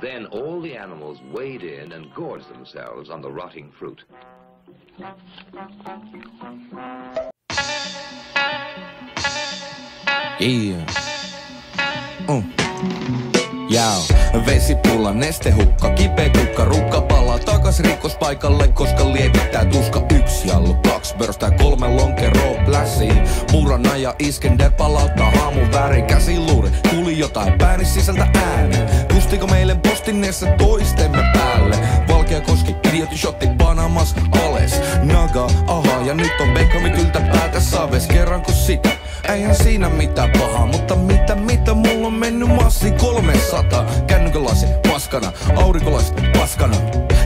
Then all the animals wade in and gorge themselves on the rotting fruit. Yeah. Vesipulla, nestehukka, kipeä kukka, rukka palaa takas rikospaikalle, koska lievittää tuska. 1 jallu, 2 börstää, 3 lonkeroa plässiin. Murana ja Iskender palauttaa haamun väri, käsiluuri. Kuuli jotain pääni sisältä äänen. Kustiko meille postineessa toistemme päälle? Valkeakoski, idioti shotti, Panamas, ales. Naga, aha, ja nyt on Beckhamit yltä päätä saves. Kerranko sitä? Eihän siinä mitään pahaa, mutta mitä, mulla on mennyt massi 300. Kännykölasi paskana, aurinkolasit paskana.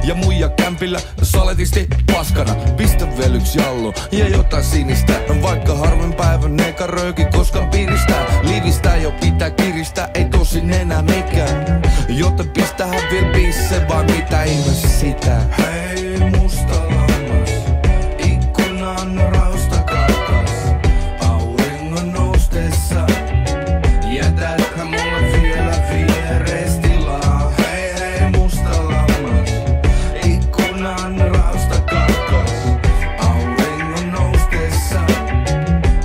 Ja muija kämpillä saletisti paskana. Pistä vielä 1 jallu ja jotain sinistä. Vaikka harvoin päivän eka röyki koskaan piristää. Liivistää jo pitää kiristää, ei tosin enää mikään. Joten pistähän vielä pisse, vai mitä ihmeessä sitä? Hei musta lammas, ikkunan rausta karkas. Auringon noustessa, jätäthän mulle vielä vieres tilaa. Hei musta lammas, ikkunan rausta karkas. Auringon noustessa,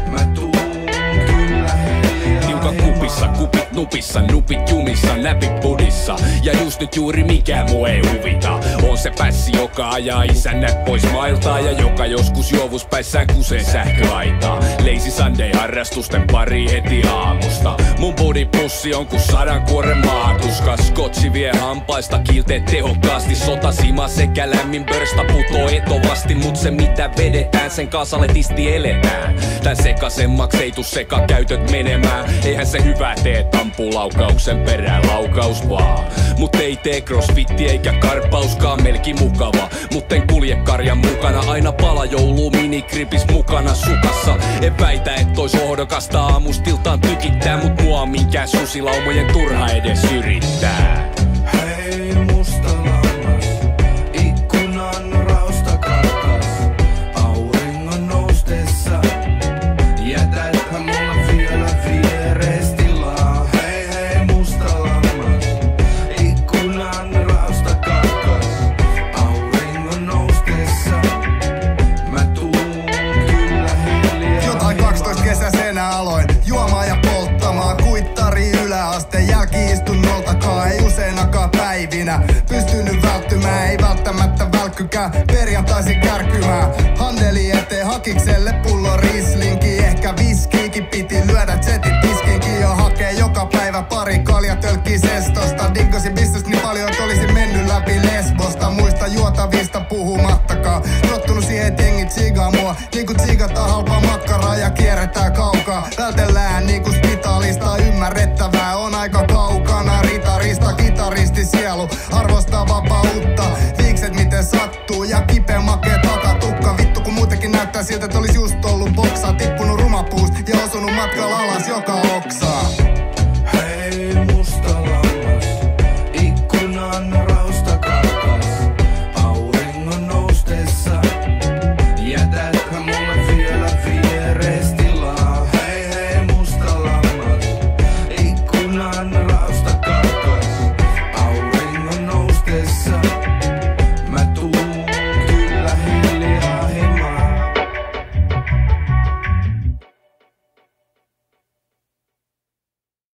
mä tuun kyllä hiljaa. Tiukan kupissa, kupit nupissa, nupit jumissa, näpit pudissa. Ja just nyt juuri mikään mua ei huvita. On se pässi, joka ajaa isännät pois mailtaa. Ja joka joskus juovuspäissään kusee sähköaitaa. Lazy Sunday-harrastusten pari heti aamusta. Mun bodipussi on ku 100 kuoren maatuska. Scotchi vie hampaista, kiilteet tehokkaasti. Sotasima sekä lämmin börsta putoo etovasti. Mut se mitä vedetään, sen kasaletisti eletään. Tän sekasemmaksi ei tuu sekakäytöt menemään. Eihän se hyvä tee, ampuu laukauksen perään laukaus vaan. Mut ei tee crossfitti eikä karppauskaan, melki mukava. Mut en kulje karjan mukana, aina pala jouluu minikripis mukana sukassa. En väitä et ois ohdokasta aamustiltaan tykittää. Mut mua minkään susilaumojen turha edes yrittää. Hei musta lammas, ikkunan rausta karkas. Auringon noustessa, jätäthän mulla vielä vieres tilaa. Hei musta lammas, ikkunan rausta karkas. Auringon noustessa, mä tuun kyllä hiljaa. Jotain 12 kesäisenä aloin juomaan ja polttamaan. Kuittari yläaste, jälki-istunnoltakaan ei useinakaan päivinä pystynyt välttymään, ei välttämättä välkkykään perjantaisin kärkymään. Handeli eteen hakikselle pullo rislinki, ehkä viskiikin piti lyödä zetit tiskinkin. Jo hakee joka päivä pari kaljatölkkiä sestosta.